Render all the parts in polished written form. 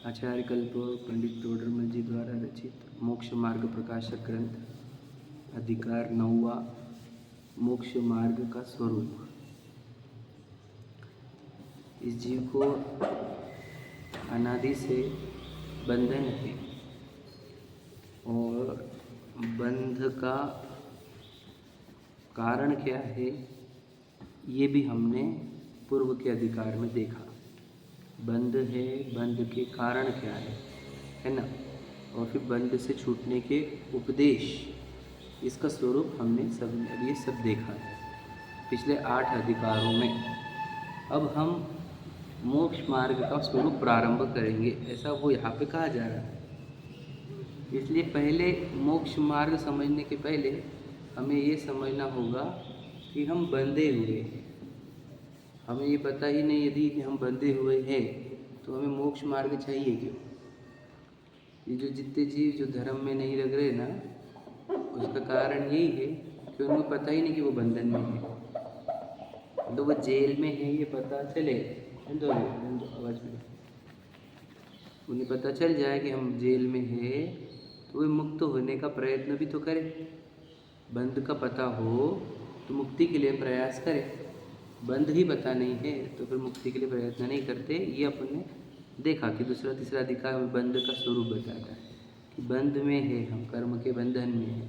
आचार्य कल्प पंडित तोडरमल जी द्वारा रचित मोक्ष मार्ग प्रकाशक ग्रंथ अधिकार 9वां मोक्ष मार्ग का स्वरूप। इस जीव को अनादि से बंधन है और बंध का कारण क्या है ये भी हमने पूर्व के अधिकार में देखा। बंध है, बंध के कारण क्या है ना, और फिर बंध से छूटने के उपदेश, इसका स्वरूप हमने ये सब देखा है पिछले 8 अधिकारों में। अब हम मोक्ष मार्ग का स्वरूप प्रारंभ करेंगे, ऐसा वो यहाँ पे कहा जा रहा है। इसलिए पहले मोक्ष मार्ग समझने के पहले हमें ये समझना होगा कि हम बंधे हुए हैं। हमें ये पता ही नहीं यदि कि हम बंधे हुए हैं तो हमें मोक्ष मार्ग चाहिए क्यों। ये जो जितने जीव जो धर्म में नहीं लग रहे ना, उसका कारण यही है कि उनको पता ही नहीं कि वो बंधन में है। तो वो जेल में है ये पता चले तो आवाज़ में उन्हें पता चल जाए कि हम जेल में है तो वे मुक्त होने का प्रयत्न भी तो करें। बंध का पता हो तो मुक्ति के लिए प्रयास करें। बंध ही पता नहीं है तो फिर मुक्ति के लिए प्रयत्न नहीं करते। ये अपन ने देखा कि दूसरा तीसरा अधिकार में बंध का स्वरूप बताता है कि बंध में है, हम कर्म के बंधन में है।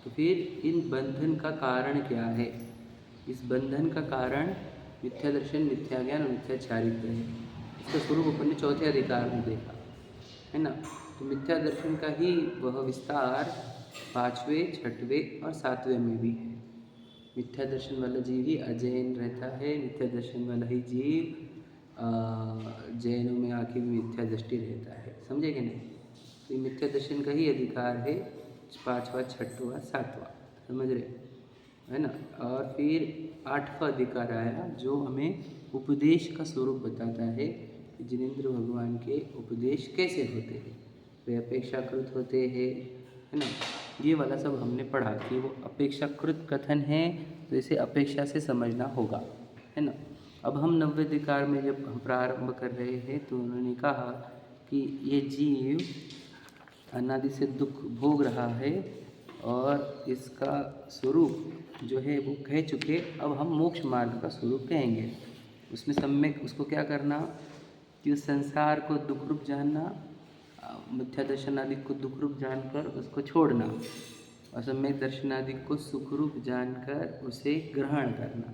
तो फिर इन बंधन का कारण क्या है? इस बंधन का कारण मिथ्या दर्शन, मिथ्या ज्ञान और मिथ्या चारित्र है। इसका स्वरूप अपन ने चौथे अधिकार में देखा है ना। तो मिथ्या दर्शन का ही वह विस्तार 5वें, 6वें और 7वें में भी है। मिथ्या दर्शन वाला जीव ही अजैन रहता है, मिथ्या दर्शन वाला ही जीव जैनों में आके भी मिथ्या दृष्टि रहता है। समझे कि नहीं? तो ये मिथ्या दर्शन का ही अधिकार है 5वां, 6वां, 7वां, समझ रहे है ना। और फिर 8वां अधिकार आया जो हमें उपदेश का स्वरूप बताता है कि जिनेंद्र भगवान के उपदेश कैसे होते हैं, वे अपेक्षाकृत होते हैं, है ना। ये वाला सब हमने पढ़ा कि वो अपेक्षाकृत कथन है तो इसे अपेक्षा से समझना होगा, है ना। अब हम 90वें अधिकार में जब हम प्रारंभ कर रहे हैं तो उन्होंने कहा कि ये जीव अनादि से दुख भोग रहा है और इसका स्वरूप जो है वो कह चुके। अब हम मोक्ष मार्ग का स्वरूप कहेंगे। उसमें सम्यक उसको क्या करना कि उस संसार को दुख रूप जानना, मिथ्या दर्शन आदि को दुख रूप जानकर उसको छोड़ना और सम्यक दर्शन आदि को सुख रूप जानकर उसे ग्रहण करना।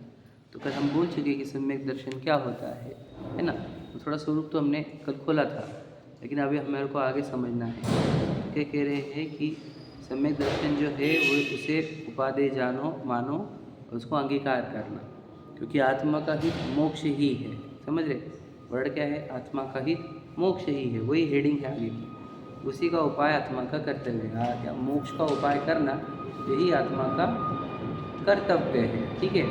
तो कल हम बोल चुके कि सम्यक दर्शन क्या होता है ना। तो थोड़ा स्वरूप तो हमने कल खोला था, लेकिन अभी हमारे को आगे समझना है। क्या कह रहे हैं कि सम्यक दर्शन जो है वो उसे उपादेय जानो, मानो और उसको अंगीकार करना, क्योंकि आत्मा का हित मोक्ष ही है। समझ रहे? वर्ड क्या है? आत्मा का हित मोक्ष ही है, वही हेडिंग है आगे की। उसी का उपाय आत्मा का कर्तव्य है। क्या मोक्ष का उपाय करना यही आत्मा का कर्तव्य है, ठीक है।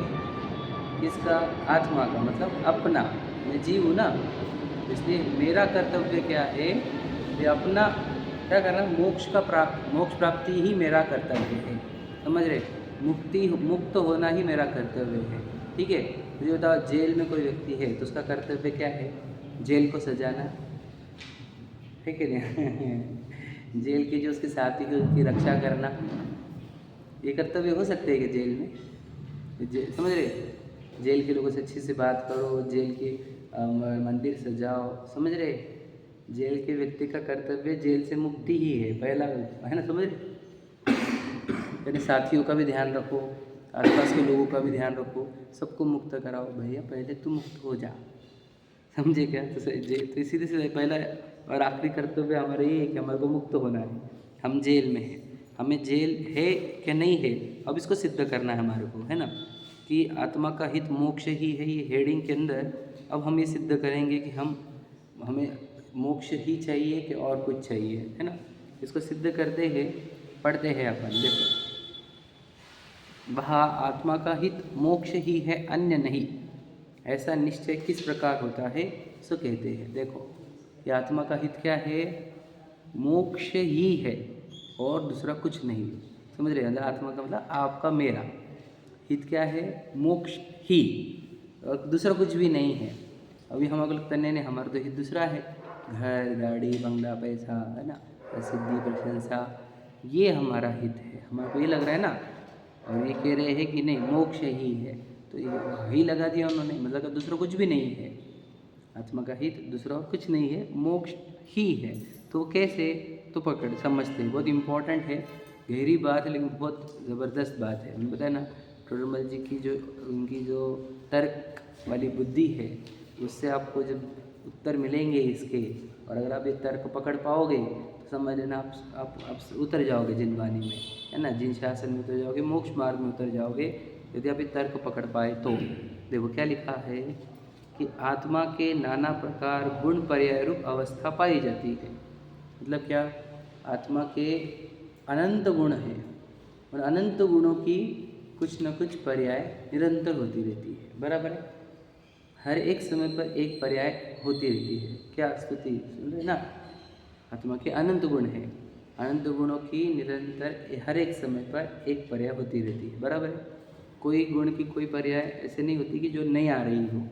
किसका? आत्मा का, मतलब अपना। मैं जीव हूँ ना, इसलिए मेरा कर्तव्य क्या है कि अपना क्या करना, मोक्ष प्राप्ति ही मेरा कर्तव्य है। समझ रहे? मुक्त होना ही मेरा कर्तव्य है, ठीक है। मुझे बताओ, जेल में कोई व्यक्ति है तो उसका कर्तव्य क्या है? जेल को सजाना है कि नहीं? जेल के जो उसके साथी की उसकी रक्षा करना, ये कर्तव्य हो सकते हैं कि जेल में? समझ रहे? जेल के लोगों से अच्छे से बात करो, जेल के मंदिर सजाओ, समझ रहे? जेल के व्यक्ति का कर्तव्य जेल से मुक्ति ही है, पहला है ना। समझ रहे? अपने साथियों का भी ध्यान रखो, आसपास के लोगों का भी ध्यान रखो, सबको मुक्त कराओ। भैया पहले तू मुक्त हो जा, समझे क्या? तो सीधे सीधे पहला और आखिरी कर्तव्य हमारा ये है कि हमारे को मुक्त होना है। हम जेल में हैं, हमें जेल है क्या नहीं है, अब इसको सिद्ध करना है हमारे को, है ना। कि आत्मा का हित मोक्ष ही है, ये हेडिंग के अंदर अब हम ये सिद्ध करेंगे कि हमें मोक्ष ही चाहिए कि और कुछ चाहिए, है ना। इसको सिद्ध करते हैं, पढ़ते हैं अपन। देखो, वह आत्मा का हित मोक्ष ही है, अन्य नहीं, ऐसा निश्चय किस प्रकार होता है सो कहते हैं। देखो, ये आत्मा का हित क्या है? मोक्ष ही है और दूसरा कुछ नहीं। समझ रहे? मतलब आत्मा का मतलब आपका, मेरा हित क्या है? मोक्ष ही, और दूसरा कुछ भी नहीं है। अभी हम अगर लगता नहीं हमारा तो हित दूसरा है, घर, गाड़ी, बंगला, पैसा, है ना, प्रसिद्धि, प्रशंसा, ये हमारा हित है। हमारे को ये लग रहा है ना, और ये कह रहे हैं कि नहीं मोक्ष ही है, तो ये ही लगा दिया उन्होंने, मतलब दूसरा कुछ भी नहीं है। आत्मा का हित दूसरा और कुछ नहीं है, मोक्ष ही है। तो कैसे, तो पकड़ समझते हैं, बहुत इम्पोर्टेंट है, गहरी बात है लेकिन बहुत ज़बरदस्त बात है। उन्हें पता है ना, टोडरमल जी की जो उनकी जो तर्क वाली बुद्धि है, उससे आपको जब उत्तर मिलेंगे इसके, और अगर आप ये तर्क पकड़ पाओगे तो समझ लेना आप उतर जाओगे जिन वाणी में, है ना, जिन शासन में उतर जाओगे, मोक्ष मार्ग में उतर जाओगे, यदि आप ये तर्क पकड़ पाए तो। देखो क्या लिखा है कि आत्मा के नाना प्रकार गुण पर्याय रूप अवस्था पाई जाती है। मतलब क्या, आत्मा के अनंत गुण हैं, और अनंत गुणों की कुछ न कुछ पर्याय निरंतर होती रहती है, बराबर है। हर एक समय पर एक पर्याय होती रहती है। क्या स्तुति सुन रहे ना, आत्मा के अनंत गुण हैं, अनंत गुणों की निरंतर हर एक समय पर एक पर्याय होती रहती है, बराबर है। कोई गुण की कोई पर्याय ऐसे नहीं होती कि जो नहीं आ रही हो,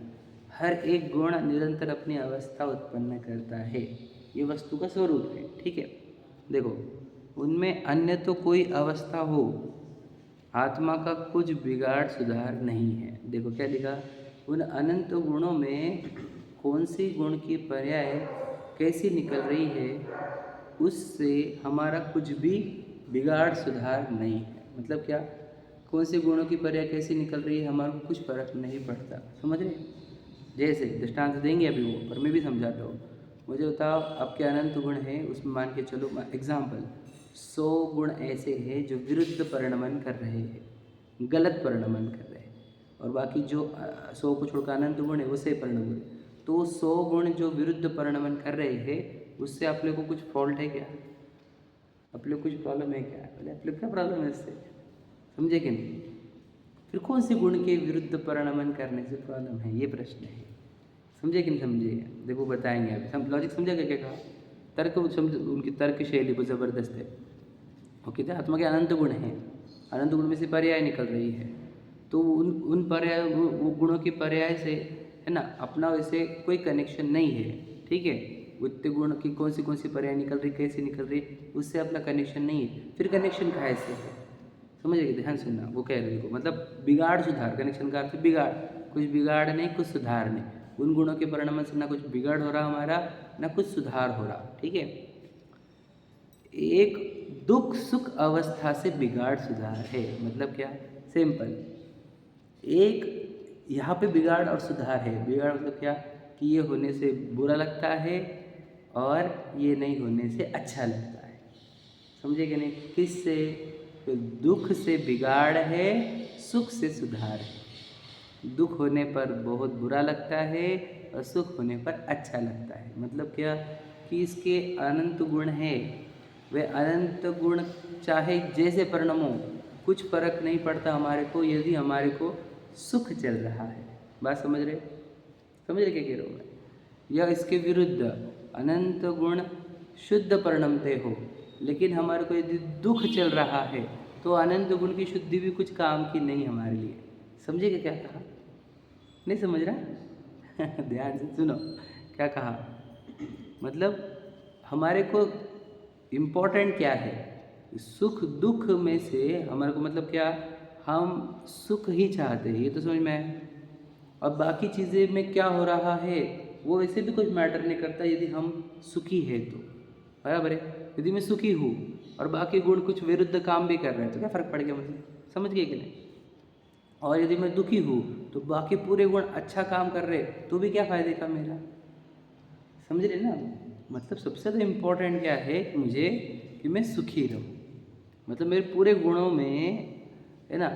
हर एक गुण निरंतर अपनी अवस्था उत्पन्न करता है, ये वस्तु का स्वरूप है, ठीक है। देखो उनमें अन्य तो कोई अवस्था हो, आत्मा का कुछ बिगाड़ सुधार नहीं है। देखो क्या लिखा, उन अनंत गुणों में कौन सी गुण की पर्याय कैसी निकल रही है, उससे हमारा कुछ भी बिगाड़ सुधार नहीं है। मतलब क्या, कौन से गुणों की पर्याय कैसी निकल रही है, हमारे को कुछ फर्क नहीं पड़ता, समझ रहे। जैसे दृष्टांत देंगे अभी वो, पर मैं भी समझाता हूँ। मुझे बताओ, आपके अनंत गुण हैं, उसमें मान के चलो एग्जाम्पल 100 गुण ऐसे हैं जो विरुद्ध परिणमन कर रहे हैं, गलत परिणमन कर रहे हैं, और बाकी जो 100 को छोड़कर अनंत गुण है वो सही परिणमन है। तो 100 गुण जो विरुद्ध परिणमन कर रहे हैं, उससे आप लोग को कुछ फॉल्ट है क्या, आप लोग कुछ प्रॉब्लम है क्या, बोले आप लोग क्या प्रॉब्लम है इससे, समझे कि नहीं। फिर कौन से गुण के विरुद्ध परिणमन करने से प्रॉब्लम है, ये प्रश्न है, समझे कि नहीं समझे। देखो बताएंगे अभी, लॉजिक समझेगा क्या कहा, तर्क समझ, उनकी तर्क शैली बहुत ज़बरदस्त है। वो कहते हैं आत्मा के अनंत गुण हैं, अनंत गुण में से पर्याय निकल रही है, तो उन पर्याय वो गुणों के पर्याय से, है ना, अपना वैसे कोई कनेक्शन नहीं है, ठीक है। उतने गुण की कौन सी पर्याय निकल रही, कैसे निकल रही, उससे अपना कनेक्शन नहीं है। फिर कनेक्शन कहाँ से है, समझिए, ध्यान सुनना। वो कह रहे को मतलब बिगाड़ सुधार, कनेक्शन का अर्थ बिगाड़, कुछ बिगाड़ नहीं कुछ सुधार नहीं। उन गुणों के परिणाम से ना कुछ बिगाड़ हो रहा हमारा, ना कुछ सुधार हो रहा, ठीक है। एक दुख सुख अवस्था से बिगाड़ सुधार है, मतलब क्या, सिंपल। एक यहाँ पे बिगाड़ और सुधार है। बिगाड़ मतलब क्या, कि ये होने से बुरा लगता है और ये नहीं होने से अच्छा लगता है, समझे कि नहीं। किससे, तो दुख से बिगाड़ है, सुख से सुधार है। दुख होने पर बहुत बुरा लगता है और सुख होने पर अच्छा लगता है। मतलब क्या, कि इसके अनंत गुण है, वे अनंत गुण चाहे जैसे परिणाम हो, कुछ फर्क नहीं पड़ता हमारे को, यदि हमारे को सुख चल रहा है। बात समझ रहे, समझ रहे क्या कह रहा हूँ मैं। या इसके विरुद्ध अनंत गुण शुद्ध परिणमते हो, लेकिन हमारे को यदि दुख चल रहा है तो अनंत गुण की शुद्धि भी कुछ काम की नहीं हमारे लिए। समझिएगा क्या कहा, नहीं समझ रहा ध्यान से सुनो क्या कहा। मतलब हमारे को इम्पोर्टेंट क्या है, सुख दुख में से हमारे को, मतलब क्या, हम सुख ही चाहते हैं, ये तो समझ में आया। अब बाकी चीज़ें में क्या हो रहा है वो वैसे भी कुछ मैटर नहीं करता, यदि हम सुखी है तो, बराबर है। यदि मैं सुखी हूँ और बाकी गुण कुछ विरुद्ध काम भी कर रहे हैं तो क्या फ़र्क पड़ गया मुझे, समझ गए कि नहीं। और यदि मैं दुखी हूँ तो बाकी पूरे गुण अच्छा काम कर रहे तो भी क्या फ़ायदे का मेरा, समझ रहे ना। मतलब सबसे ज़्यादा इम्पोर्टेंट क्या है मुझे, कि मैं सुखी रहूँ। मतलब मेरे पूरे गुणों में, है ना,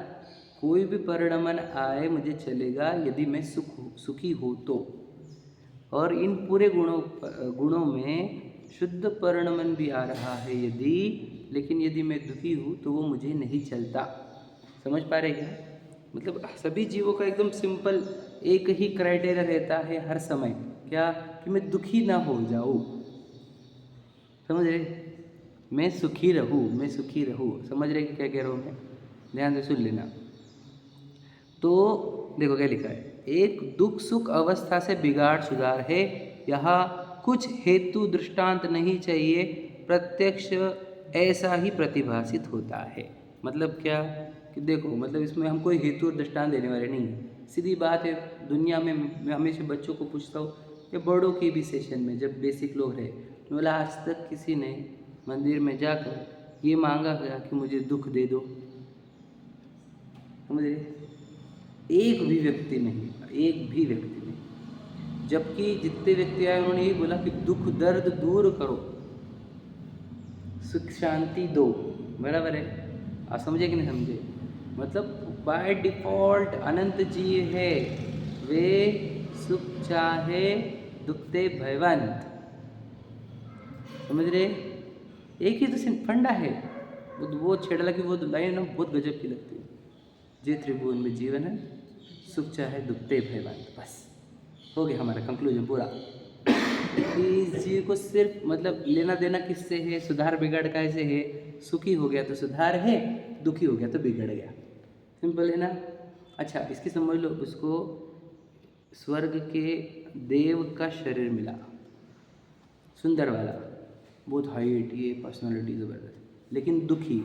कोई भी परिणमन आए मुझे चलेगा यदि मैं सुखी हूँ तो। और इन पूरे गुणों में शुद्ध परिणमन भी आ रहा है यदि, लेकिन यदि मैं दुखी हूँ तो वो मुझे नहीं चलता। समझ पा रहे क्या। मतलब सभी जीवों का एकदम सिंपल एक ही क्राइटेरिया रहता है हर समय, क्या, कि मैं दुखी ना हो जाऊँ, समझ रहे, मैं सुखी रहूँ, मैं सुखी रहूँ। समझ रहे क्या कह रहा हूँ मैं, ध्यान से सुन लेना। तो देखो क्या लिखा है, एक दुख सुख अवस्था से बिगाड़ सुधार है, यहाँ कुछ हेतु दृष्टांत नहीं चाहिए, प्रत्यक्ष ऐसा ही प्रतिभासित होता है। मतलब क्या कि देखो, मतलब इसमें हम कोई हेतु और दृष्टांत देने वाले नहीं हैं। सीधी बात है, दुनिया में मैं हमेशा बच्चों को पूछता हूँ या बड़ों के भी सेशन में जब बेसिक लोग रहे, मैं बोला आज तक किसी ने मंदिर में जाकर ये मांगा गया कि मुझे दुख दे दो? समझ रहे? एक भी व्यक्ति नहीं, एक भी व्यक्ति नहीं। जबकि जितने व्यक्ति आए उन्होंने यही बोला कि दुख दर्द दूर करो, सुख शांति दो। बराबर है? आप समझे कि नहीं समझे? मतलब बाय डिफॉल्ट अनंत जी है, वे सुख चाहे दुखते भयवंत। समझ रहे? एक ही तो फंडा है। वो छेड़ला की वो लाइन ना बहुत गजब की लगती है, जे त्रिभुवन में जीवन है, सुख चाहे दुखते भयवंत। बस हो गया हमारा कंक्लूजन पूरा। इस जीव को सिर्फ मतलब लेना देना किससे है, सुधार बिगड़ कैसे है? सुखी हो गया तो सुधार है, दुखी हो गया तो बिगड़ गया। सिंपल है ना? अच्छा, इसकी समझ लो, उसको स्वर्ग के देव का शरीर मिला, सुंदर वाला, बहुत हाइट, ये पर्सनालिटी ज़बरदस्त, लेकिन दुखी,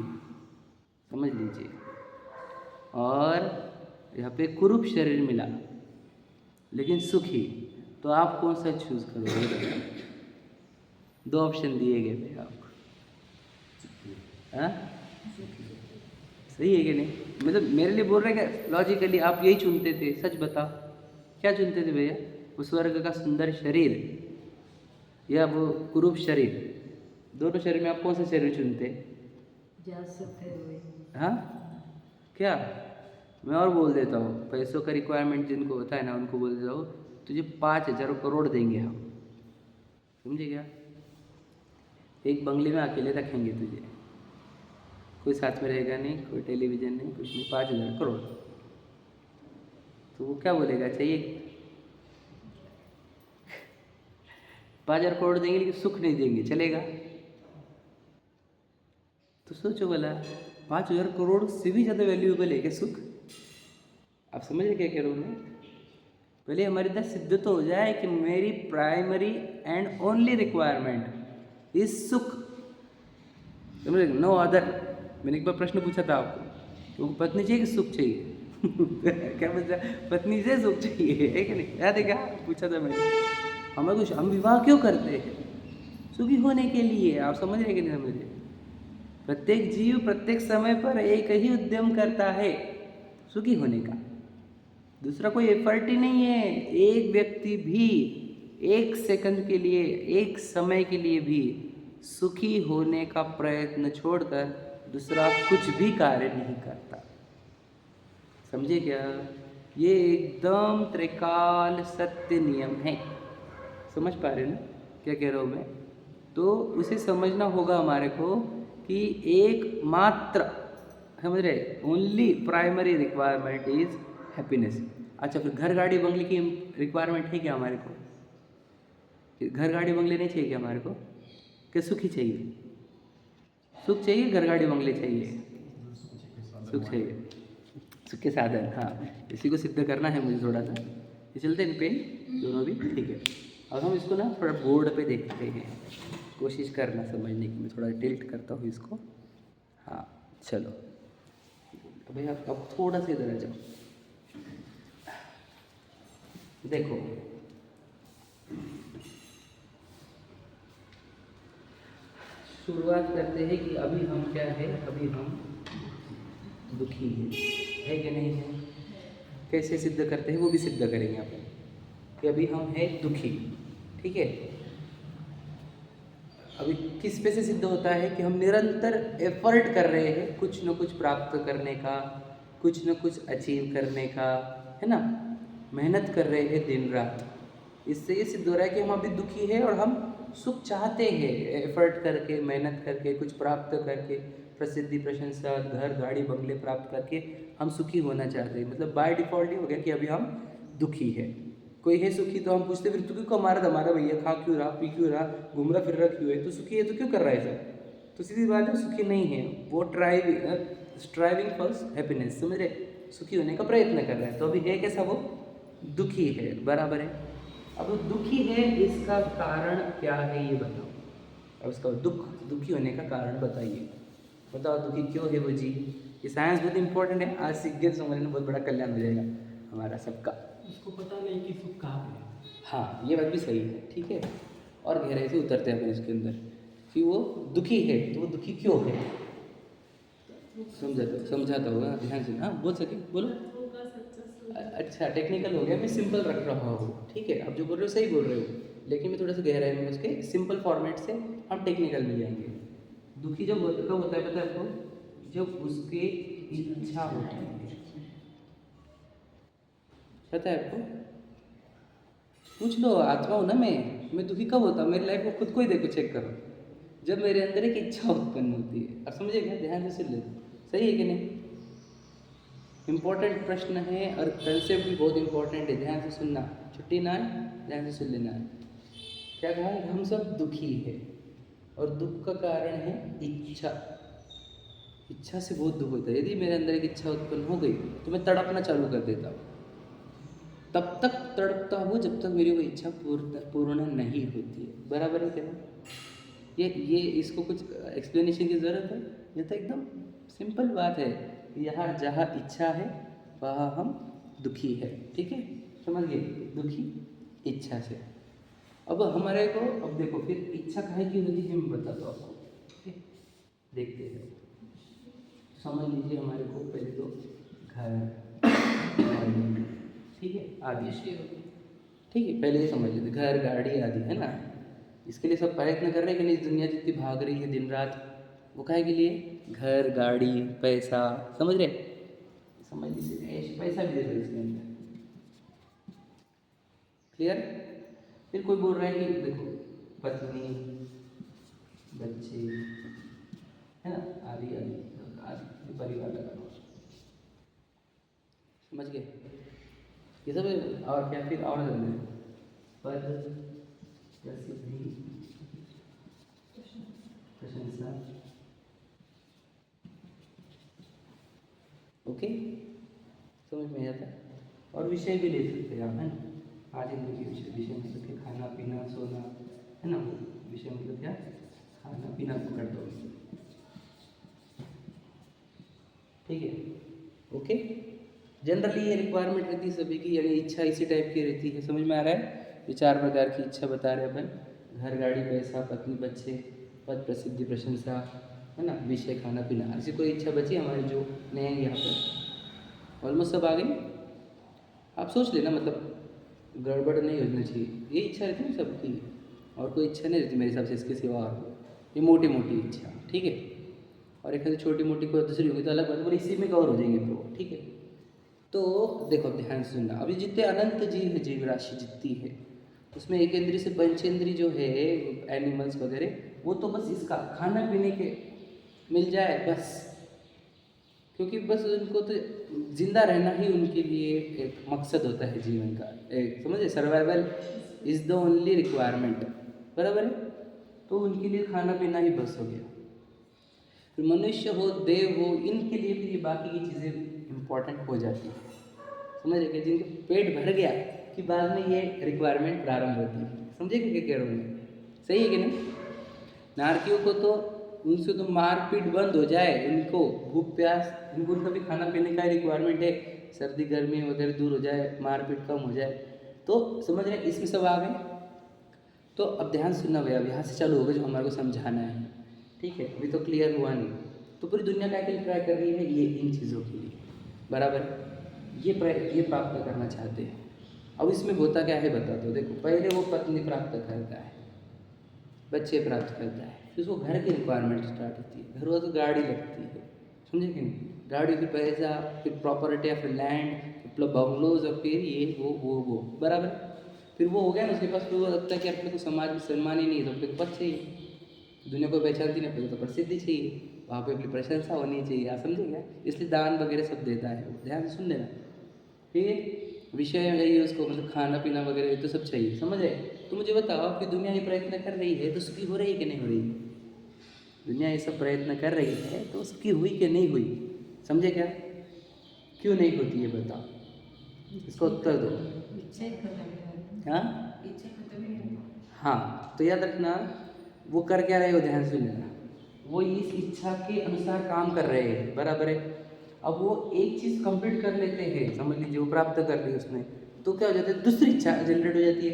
समझ लीजिए। और यहाँ पे कुरूप शरीर मिला लेकिन सुखी, तो आप कौन सा चूज करोगे? दो ऑप्शन दिए गए थे आपको, हाँ? सही है कि नहीं? मतलब मेरे लिए बोल रहे हैं कि लॉजिकली आप यही चुनते थे? सच बताओ, क्या चुनते थे भैया? वो स्वर्ग का सुंदर शरीर या वो कुरूप शरीर? दोनों शरीर में आप कौन सा शरीर चुनते? हाँ क्या? मैं और बोल देता हूँ, पैसों का रिक्वायरमेंट जिनको होता है ना, उनको बोल देता हूँ तुझे 5,000 करोड़ देंगे हम, समझे क्या? एक बंगले में अकेले रखेंगे तुझे, कोई साथ में रहेगा नहीं, कोई टेलीविज़न नहीं, कुछ नहीं, 5,000 करोड़। तो वो क्या बोलेगा? चाहिए 5,000 करोड़ देंगे लेकिन सुख नहीं देंगे, चलेगा? तो सोचो भला, 5,000 करोड़ से भी ज़्यादा वैल्यूएबल है क्या सुख? आप समझ रहे क्या कह रहा हूँ मैं? पहले हमारे इधर सिद्ध तो हो जाए कि मेरी primary and only requirement is सुख, समझ? No other. मैंने एक बार प्रश्न पूछा था आपको, तो पत्नी चाहिए कि सुख चाहिए? क्या पूछा? पत्नी से सुख चाहिए, है कि नहीं? याद है क्या पूछा था मैंने? हमें कुछ, हम विवाह क्यों करते हैं? सुखी होने के लिए। आप समझ रहे कि नहीं समझ रहे? प्रत्येक जीव प्रत्येक समय पर एक ही उद्यम करता है, सुखी होने का। दूसरा कोई एफर्ट ही नहीं है। एक व्यक्ति भी एक सेकंड के लिए, एक समय के लिए भी सुखी होने का प्रयत्न छोड़कर दूसरा कुछ भी कार्य नहीं करता। समझे क्या? ये एकदम त्रिकाल सत्य नियम है। समझ पा रहे ना क्या कह रहा हूँ मैं? तो उसे समझना होगा हमारे को कि एकमात्र, समझ रहे, only primary requirement is happiness. अच्छा, फिर घर गाड़ी बंगले की रिक्वायरमेंट है क्या हमारे को? घर गाड़ी बंगले नहीं चाहिए क्या हमारे को? क्या सुख ही चाहिए? सुख चाहिए, घर गाड़ी बंगले चाहिए? सुख चाहिए, सुख के साधन। हाँ, इसी को सिद्ध करना है मुझे थोड़ा सा। ये चलते हैं पेन दोनों भी, ठीक है? अब हम इसको ना थोड़ा बोर्ड पे देखते हैं, कोशिश करना समझने की। मैं थोड़ा टिल्ट करता हूँ इसको। हाँ चलो भैया, अब थोड़ा सा इधर आ जाओ। देखो, शुरुआत करते हैं कि अभी हम क्या है? अभी हम दुखी है कि नहीं है? कैसे सिद्ध करते हैं वो भी सिद्ध करेंगे अपन कि अभी हम हैं दुखी, ठीक है? अभी किस पे से सिद्ध होता है कि हम निरंतर एफर्ट कर रहे हैं कुछ न कुछ प्राप्त करने का, कुछ न कुछ अचीव करने का, है ना? मेहनत कर रहे हैं दिन रात। इससे ये सिद्ध हो रहा है कि हम अभी दुखी है और हम सुख चाहते हैं, एफर्ट करके, मेहनत करके, कुछ प्राप्त करके, प्रसिद्धि, प्रशंसा, घर गाड़ी बंगले प्राप्त करके हम सुखी होना चाहते हैं। मतलब बाय डिफ़ॉल्ट ही हो गया कि अभी हम दुखी है। कोई है सुखी तो हम पूछते फिर तू क्यों कमा रहा था हमारा भैया, खा क्यों रहा, पी क्यों रहा, घूम रहा फिर रहा क्यों है? तो सुखी है तो क्यों कर रहा है सर? तो सीधी बात है, सुखी नहीं है वो। स्ट्राइविंग फॉर हैप्पीनेस, समझ रहे? सुखी होने का प्रयत्न कर रहा है, तो अभी है कैसा? वो दुखी है, बराबर है? अब दुखी है, इसका कारण क्या है ये बताओ। अब इसका दुखी होने का कारण बताइए। बताओ दुखी क्यों है वो जी। ये साइंस बहुत इंपॉर्टेंट है, आज सीख गए समझने में बहुत बड़ा कल्याण हो जाएगा हमारा सबका। उसको पता नहीं कि सुख कहाँ पे है। हाँ ये बात भी सही है, ठीक है। और गहराई से उतरते हैं अपन इसके अंदर कि वो दुखी है तो वो दुखी क्यों है। समझाता होगा ध्यान से, हाँ बोल सके बोलो। अच्छा टेक्निकल हो गया, मैं सिंपल रख रहा हूँ, ठीक है। आप जो बोल रहे हो सही बोल रहे हो, लेकिन मैं थोड़ा सा गहराई में उसके सिंपल फॉर्मेट से हम टेक्निकल में जाएंगे। दुखी जब कब होता है पता है आपको, जब उसकी इच्छा होती है, पता है आपको। पूछ लो, आत्मा हूँ ना मैं दुखी कब होता हूँ, मेरी लाइफ में खुद को ही देखो, चेक करो। जब मेरे अंदर एक इच्छा उत्पन्न होती है। अब समझे क्या, ध्यान से सुन ले, सही है कि नहीं। इम्पोर्टेंट प्रश्न है और कंसेप्ट भी बहुत इंपॉर्टेंट है, ध्यान से सुनना, छुट्टी ना है, ध्यान से सुन लेना है। क्या कहा है, हम सब दुखी है और दुख का कारण है इच्छा। इच्छा से बहुत दुख होता है। यदि मेरे अंदर एक इच्छा उत्पन्न हो गई तो मैं तड़पना चालू कर देता हूँ। तब तक तड़पता हूँ जब तक मेरी वो इच्छा पूर्ण नहीं होती है। बराबर है क्या। ये इसको कुछ एक्सप्लेनेशन की ज़रूरत है, ये तो एकदम सिंपल बात है। यहाँ जहाँ इच्छा है वहाँ हम दुखी है, ठीक है, समझ गए, दुखी इच्छा से। अब हमारे को, अब देखो फिर इच्छा काहे की होती है, मैं बताता हूँ आपको, ठीक है। देखते हैं, समझ लीजिए हमारे को पहले तो घर, ठीक है, आदि, ठीक है, पहले ये समझ लीजिए घर गाड़ी आदि है ना। इसके लिए सब प्रयत्न कर रहे हैं कि नहीं, दुनिया जितनी भाग रही है दिन रात, वो काहे के लिए, घर गाड़ी पैसा, समझ रहे, समझ लीजिए पैसा भी दे दो इसके अंदर, क्लियर। फिर कोई बोल रहा है कि देखो पत्नी बच्चे है ना, आदि आदि आदि परिवार लगा लो, समझ गए ये सब। और क्या फिर और पद प्रसिद्धि प्रशंसा, ओके, समझ में आता है। और विषय भी ले सकते हैं आप, है ना। आज हिंदी के विषय मतलब कि खाना पीना सोना, है ना। विषय मतलब क्या, खाना पीना पकड़ दो, ठीक है, ओके। जनरली ये रिक्वायरमेंट रहती है सभी की, यानी इच्छा इसी टाइप की रहती है, समझ में आ रहा है। ये 4 प्रकार की इच्छा बता रहे अपन, घर गाड़ी पैसा पत्नी बच्चे पद प्रसिद्धि प्रशंसा, है ना, विषय खाना पीना। ऐसी कोई इच्छा बची हमारी जो नहीं है यहाँ पर, ऑलमोस्ट सब आ गई। आप सोच लेना, मतलब गड़बड़ नहीं होना चाहिए, ये इच्छा रहती है सबकी, और कोई इच्छा नहीं रहती मेरे हिसाब से इसके सिवा और, ये मोटी मोटी इच्छा, ठीक है। और एक छोटी मोटी कोई दूसरी होगी तो अलग बात, और इसी में कवर हो जाएंगे तो, ठीक है। तो देखो ध्यान से सुनना, अभी जितने अनंत जीव है, जीव राशि जितनी है, उसमें एक इंद्रिय से पंचेंद्रिय जो है एनिमल्स वगैरह, वो तो बस इसका खाना पीने के मिल जाए बस, क्योंकि बस उनको तो जिंदा रहना ही उनके लिए एक मकसद होता है जीवन का, एक समझे, survival is the only requirement, बराबर है। तो उनके लिए खाना पीना ही बस हो गया। फिर मनुष्य हो देव हो, इनके लिए फिर ये बाकी की चीज़ें इम्पोर्टेंट हो जाती है, समझ गए। जिनके पेट भर गया कि बाद में ये रिक्वायरमेंट प्रारंभ होती है, समझे क्या कह रहा हूँ मैं, सही है कि नहीं। नारकियों को तो उनसे तो मारपीट बंद हो जाए, इनको भूख प्यास, इनको कभी खाना पीने का रिक्वायरमेंट है, सर्दी गर्मी वगैरह दूर हो जाए, मारपीट कम हो जाए, तो समझ रहे इसमें सब आ गए। तो अब ध्यान सुनना भैया, अब यहाँ से चालू होगा जो हमारे को समझाना है, ठीक है। अभी तो क्लियर हुआ नहीं, तो पूरी दुनिया क्या के लिए ट्राई कर रही है, ये इन चीज़ों के लिए, बराबर, ये प्राप्त करना चाहते हैं। अब इसमें होता क्या है बता दो, देखो पहले वो पत्नी प्राप्त करता है, बच्चे प्राप्त करता है, फिर उसको घर की रिक्वायरमेंट स्टार्ट होती है, घर वाला तो गाड़ी लगती है, समझे कि नहीं, गाड़ी, फिर पैसा, फिर प्रॉपर्टी, फिर लैंड, फिर बंगलोज, और फिर ये वो बराबर। फिर वो हो गया ना उसके पास, फिर वो लगता है कि अपने को समाज में सम्मान ही नहीं है, तो अपने को पद चाहिए, दुनिया को पहचानती नहीं, अपने को तो प्रसिद्धि चाहिए, वहाँ पे अपनी प्रशंसा होनी चाहिए, आप समझे क्या। इसलिए दान वगैरह सब देता है, ध्यान से सुन लेना। फिर विषय यही है उसको, मतलब खाना पीना वगैरह ये तो सब चाहिए, समझ रहे। तो मुझे बताओ कि दुनिया ये प्रयत्न कर रही है तो सुखी हो रही है कि नहीं हो रही है। दुनिया ये सब प्रयत्न कर रही है तो सुखी हुई कि नहीं हुई, समझे क्या, क्यों नहीं होती है बताओ, इसका उत्तर दो। हाँ इच्छा खत्म ही नहीं होती। हाँ, तो याद रखना वो कर क्या रहे हो, ध्यान से लेना। वो इस इच्छा के अनुसार काम कर रहे हैं, बराबर है। अब वो एक चीज़ कंप्लीट कर लेते हैं, समझ लीजिए वो प्राप्त कर ली उसने, तो क्या हो जाता है, दूसरी इच्छा जनरेट हो जाती है।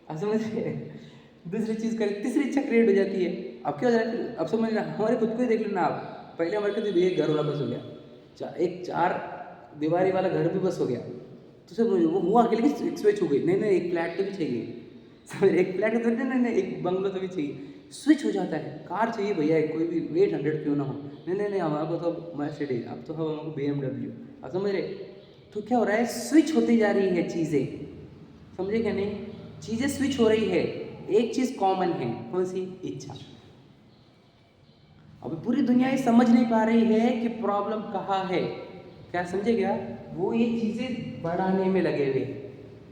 आप समझ रहे हैं? दूसरी चीज़ कर, तीसरी इच्छा क्रिएट हो जाती है। अब क्या हो जाता है, अब समझ लेना, हमारे खुद को ही देख लेना आप। पहले हमारे कहते एक घर वाला बस हो गया, एक 4 दीवारी वाला घर भी बस हो गया, तो सब वो हुआ अकेले की स्विच हो गई, नहीं नहीं एक फ्लैट तो भी चाहिए, समझ, एक फ्लैट तो नहीं नहीं एक बंगलो तो भी चाहिए, स्विच हो जाता है। कार चाहिए भैया, कोई भी 800 क्यों ना हो, नहीं नहीं नहीं हमारे को तो मर्सिडीज, अब तो हम हमको BMW, आप समझ रहे। तो क्या हो रहा है, स्विच होती जा रही है चीज़ें, समझे क्या नहीं, चीज़ें स्विच हो रही है। एक चीज़ कॉमन है, कौन सी, इच्छा। अभी पूरी दुनिया ये समझ नहीं पा रही है कि प्रॉब्लम कहाँ है, क्या समझे क्या, वो ये चीज़ें बढ़ाने में लगे हुए।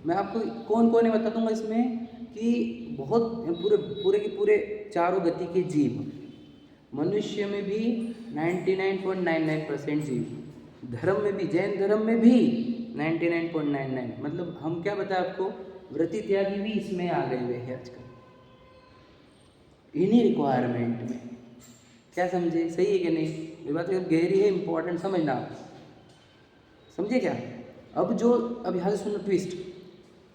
मैं आपको कौन कौन है बता दूंगा इसमें, कि बहुत पूरे पूरे के पूरे चारों गति के जीव, मनुष्य में भी 99.99% जीव, धर्म में भी, जैन धर्म में भी 99.99, मतलब हम क्या बताएं आपको, व्रति त्यागी भी इसमें आ गए हुए हैं आजकल, इन्हीं रिक्वायरमेंट में। क्या समझे, सही है कि नहीं, ये बात एकदम गहरी है, इंपॉर्टेंट समझना आप, समझे क्या। अब जो, अब यहाँ से सुनना ट्विस्ट,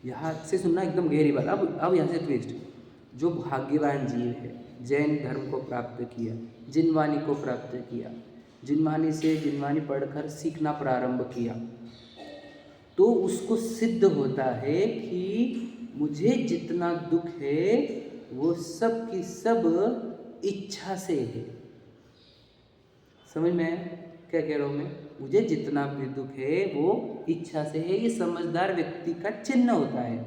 यहाँ से सुनना एकदम गहरी बात। अब यहाँ से ट्विस्ट, जो भाग्यवान जीव है, जैन धर्म को प्राप्त किया, जिनवानी को प्राप्त किया, जिनवानी से जिनवानी पढ़कर सीखना प्रारंभ किया, तो उसको सिद्ध होता है कि मुझे जितना दुख है वो सब की सब इच्छा से है। समझ में आया क्या कह रहा हूँ मैं, मुझे जितना भी दुख है वो इच्छा से है। ये समझदार व्यक्ति का चिन्ह होता है,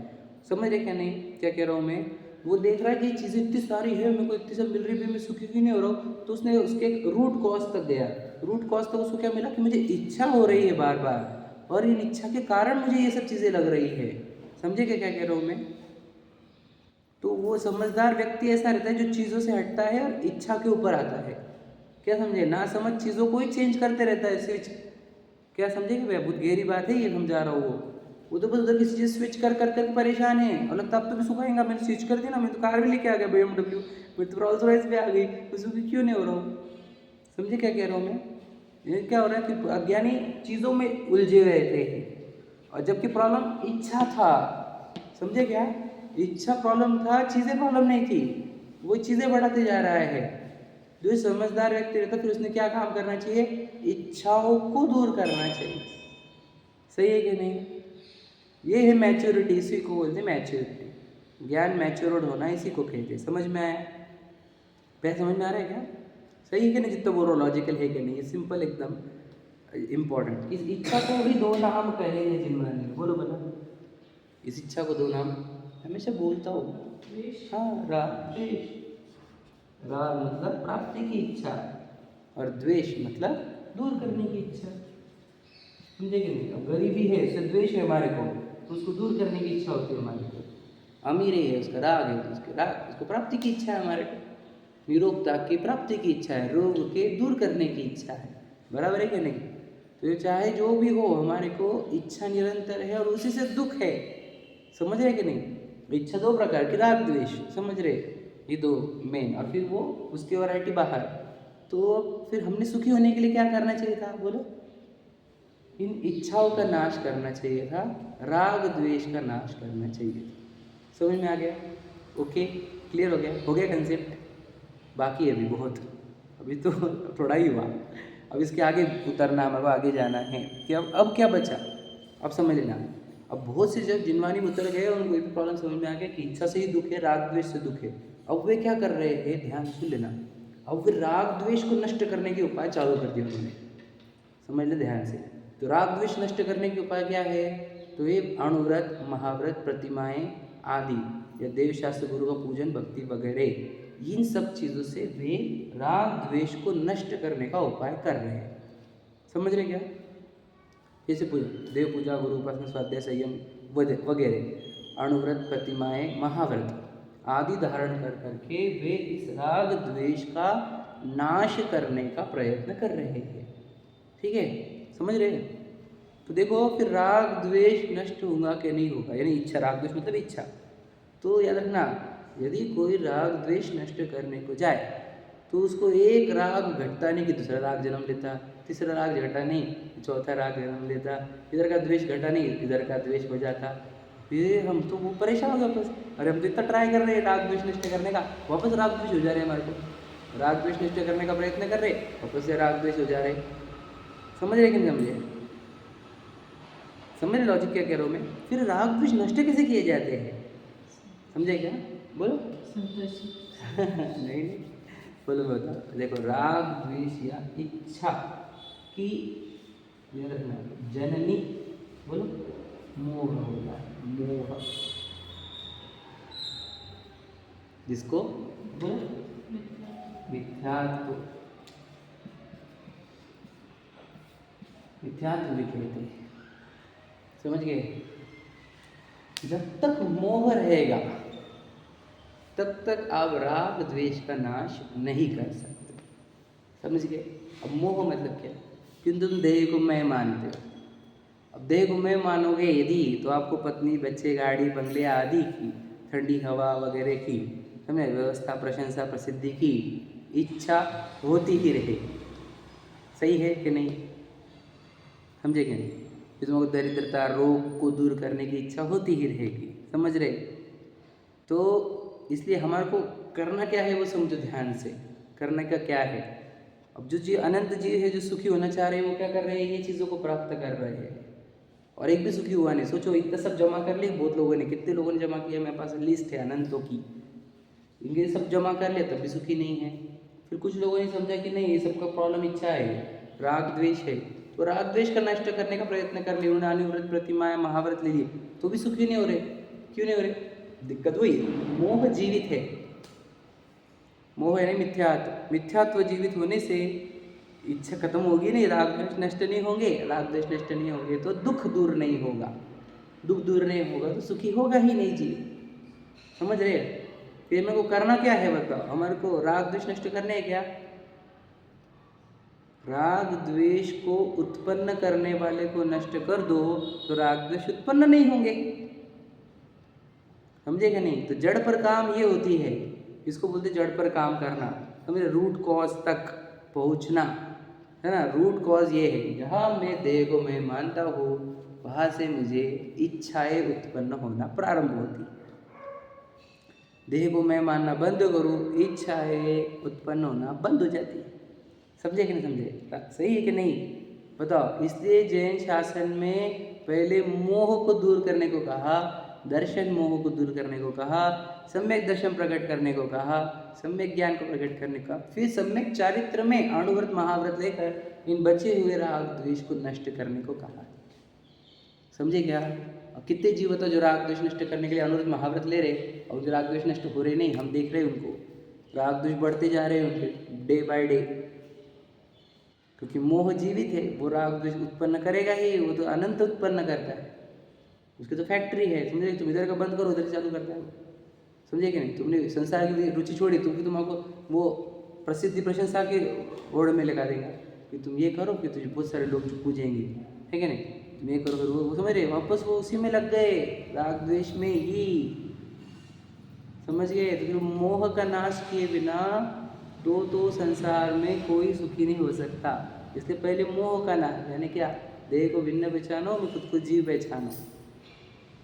समझ रहे क्या नहीं, क्या कह रहा हूँ मैं। वो देख रहा है कि चीज़ें इतनी सारी है, मेरे को इतनी सब मिल रही है, मैं सुखी क्यों नहीं हो रहा हूँ, तो उसने उसके रूट कॉज तक गया। रूट कॉज तक उसको क्या मिला, कि मुझे इच्छा हो रही है बार बार, और इन इच्छा के कारण मुझे ये सब चीज़ें लग रही है। समझे क्या कह रहा हूँ मैं। तो वो समझदार व्यक्ति ऐसा रहता है जो चीज़ों से हटता है और इच्छा के ऊपर आता है। क्या समझे, ना समझ चीज़ों को ही चेंज करते रहता है, स्विच। क्या समझे कि भैया, बहुत गहरी बात है ये, समझा रहा हूँ। वो तो बस उधर किसी चीज़ स्विच कर कर कर परेशान है, और लगता अब तो भी सुखाएंगा, मैंने स्विच कर दी ना, मैं तो कार भी लेके आ गया BMW, मैं तो रोल्स रॉयस पे आ गई, तो सुखी क्यों नहीं हो रहा हूँ। समझे क्या कह रहा हूँ मैं। ये क्या हो रहा है कि अज्ञानी चीज़ों में उलझे रहते हैं, और जबकि प्रॉब्लम इच्छा था। समझे क्या, इच्छा प्रॉब्लम था, चीज़ें प्रॉब्लम नहीं थी, वो चीज़ें बढ़ाते जा रहा है। जो समझदार व्यक्ति रहता फिर उसने क्या काम करना चाहिए, इच्छाओं को दूर करना चाहिए। सही है कि नहीं, ये है मैच्योरिटी, इसी को बोलते हैं मैच्योरिटी। ज्ञान मैच्योर्ड होना इसी को कहते हैं। समझ में आया, पहले समझ में आ रहा है क्या, सही है कि नहीं, जितना बोलो लॉजिकल है कि नहीं, ये सिंपल एकदम इम्पोर्टेंट। इस इच्छा को भी 2 नाम कहे हैं जिनवानी ने, बोलो बोला, इस इच्छा को 2 नाम हमेशा बोलता हूँ। हाँ, राग, राग मतलब प्राप्ति की इच्छा, और द्वेष मतलब दूर करने की इच्छा। समझे कि नहीं, अब गरीबी है, उससे द्वेष है हमारे को, तो उसको दूर करने की इच्छा होती है हमारे को। अमीरी है, उसका राग है, तो उसके राग, उसको प्राप्ति की इच्छा है हमारे को। निरोगता की प्राप्ति की इच्छा है, रोग के दूर करने की इच्छा है, बराबर है कि नहीं। तो ये चाहे जो भी हो, हमारे को इच्छा निरंतर है, और उसी से दुख है। समझ रहे कि नहीं, इच्छा 2 प्रकार की, राग द्वेष, समझ रहे, ये 2 मेन, और फिर वो उसकी वैरायटी बाहर। तो फिर हमने सुखी होने के लिए क्या करना चाहिए था, बोलो, इन इच्छाओं का नाश करना चाहिए था, राग द्वेष का नाश करना चाहिए। समझ में आ गया, ओके, क्लियर हो गया कंसेप्ट। बाकी है अभी बहुत, अभी तो थोड़ा ही हुआ, अब इसके आगे उतरना, हमें आगे जाना है कि अब क्या बचा, अब समझ लेना। अब बहुत से जब जिनवानी में उतर गए, उनको ये भी प्रॉब्लम समझ में आ गया कि इच्छा से ही दुख है, राग द्वेष से दुख है। अब वे क्या कर रहे हैं, ध्यान सुन लेना, अब वे राग द्वेष को नष्ट करने के उपाय चालू कर दिए उन्होंने। समझ ले ध्यान से। तो राग द्वेष नष्ट करने के उपाय क्या है, तो ये अणुव्रत, महाव्रत, प्रतिमाएं आदि, या देव शास्त्र, गुरु का पूजन, भक्ति वगैरह, इन सब चीज़ों से वे राग द्वेष को नष्ट करने का उपाय कर रहे हैं। समझ रहे क्या, जैसे पूजा, देव पूजा, गुरु उपासना, स्वाध्याय, संयम वगैरह, अणुव्रत, प्रतिमाएं, महाव्रत आदि धारण कर करके वे इस राग द्वेष का नाश करने का प्रयत्न कर रहे हैं। ठीक है, समझ रहे हैं। तो देखो फिर राग द्वेष नष्ट होगा कि नहीं होगा, यानी इच्छा, राग द्वेष मतलब इच्छा, तो याद रखना, यदि कोई राग द्वेष नष्ट करने को जाए तो उसको एक राग घटता नहीं कि दूसरा राग जन्म लेता, तीसरा राग घटा नहीं चौथा राग जन्म लेता, इधर का द्वेष घटा नहीं इधर का द्वेष हो जाता। ये हम तो वो परेशान हो गए वापस। अरे हम तो इतना ट्राई कर रहे हैं राग द्वेष नष्ट करने का, वापस राग द्वेष हो जा रहे हैं हमारे को। राग द्वेष नष्ट करने का प्रयत्न कर रहे, वापस से राग द्वेष हो जा रहे। समझ रहे कि नहीं समझे? समझ रहे लॉजिक क्या कह रहा हूँ मैं? फिर राग द्वेष नष्ट कैसे किए जाते हैं, समझे क्या? बोलो। नहीं नहीं, बोलो बताओ। देखो, राग द्वेष या इच्छा की याद रखना जननी, बोलो, मोह होगा। मोह जिसको बोलो मिथ्यात्व, मिथ्यात्व भी कहते हैं। समझ गए? जब तक मोह रहेगा तब तक आप राग द्वेष का नाश नहीं कर सकते। समझ गए? अब मोह मतलब क्या? कि तुम देह को मैं मानते हो। अब देह को मैं मानोगे यदि, तो आपको पत्नी, बच्चे, गाड़ी, बंगले आदि की, ठंडी हवा वगैरह की, समझे, व्यवस्था, प्रशंसा, प्रसिद्धि की इच्छा होती ही रहेगी। सही है कि नहीं? समझे कि नहीं? कि तुमको दरिद्रता, रोग को दूर करने की इच्छा होती ही रहेगी। समझ रहे? तो इसलिए हमारे को करना क्या है वो समझो ध्यान से। करने का क्या है? अब जो चीज़ अनंत जीव है, जो सुखी होना चाह रहे हैं, वो क्या कर रहे हैं? ये चीज़ों को प्राप्त कर रहे हैं और एक भी सुखी हुआ नहीं। सोचो, इतना सब जमा कर लिए बहुत लोगों ने, कितने लोगों ने जमा किया? मेरे पास लिस्ट है अनंतों की। इनके सब जमा कर लिया तब भी सुखी नहीं है। फिर कुछ लोगों ने समझा कि नहीं, ये सबका प्रॉब्लम इच्छा है, राग द्वेष है, तो राग द्वेष का नष्ट करने का प्रयत्न कर लिए। उन्होंने अनुव्रत, प्रतिमाएं, महाव्रत ले लिए, तो भी सुखी नहीं हो रहे। क्यों नहीं हो रहे? दिक्कत वही है, मोह जीवित है। मोह है नहीं मिथ्यात्व। मिथ्यात्व जीवित होने से इच्छा खत्म होगी नहीं, राग द्वेष नष्ट नहीं होंगे। राग द्वेष नष्ट नहीं होंगे तो दुख दूर नहीं होगा। दुख दूर नहीं होगा तो सुखी होगा ही नहीं जीव। समझ रहे? फिर मेरे को करना क्या है बताओ? हमारे को राग द्वेष नष्ट करने हैं क्या? राग द्वेष को उत्पन्न करने वाले को नष्ट कर दो तो राग द्वेष उत्पन्न नहीं होंगे। समझे क्या नहीं? तो जड़ पर काम ये होती है, इसको बोलते जड़ पर काम करना। समझे? रूट कॉज तक पहुंचना है ना। रूट कॉज ये है, जहाँ मैं देह को मैं मानता हूँ वहाँ से मुझे इच्छाएं उत्पन्न होना प्रारंभ होती। देह को मैं मानना बंद करूँ, इच्छाएं उत्पन्न होना बंद हो जाती। समझे कि नहीं समझे? सही है कि नहीं? बताओ। इसलिए जैन शासन में पहले मोह को दूर करने को कहा, दर्शन मोह को दूर करने को कहा, सम्यक दर्शन प्रकट करने को कहा, सम्यक ज्ञान को प्रकट करने का, फिर सम्यक चारित्र में अणुव्रत, महाव्रत लेकर इन बचे हुए राग द्वेष को नष्ट करने को कहा। समझे क्या? और कितने जीव होता जो राग द्वेष नष्ट करने के लिए अनुव्रत, महाव्रत ले रहे और जो राग द्वेष नष्ट हो रहे नहीं, हम देख रहे हैं उनको, राग द्वेष बढ़ते जा रहे हैं उनके डे बाय डे। क्योंकि मोह जीवित है, वो राग द्वेष उत्पन्न करेगा ही, वो तो अनंत उत्पन्न करता है, उसकी तो फैक्ट्री है। समझे? तुम इधर का बंद करो, उधर से चालू करता है। समझे कि नहीं? तुमने संसार की रुचि छोड़ी, तुमको वो प्रसिद्धि प्रशंसा के ओढ़ में लगा देगा कि तुम ये करो कि तुझे बहुत सारे लोग पूजेंगे, है कि नहीं? तुम ये करो, फिर वो समझ रहे, वापस वो उसी में लग गए, राग द्वेष में ही। समझ गए? तो फिर मोह का नाश किए बिना तो संसार में कोई सुखी नहीं हो सकता। इसलिए पहले मोह का नाश, यानी क्या? देह को भिन्न पहचानो, मैं खुद को जीव पहचानो,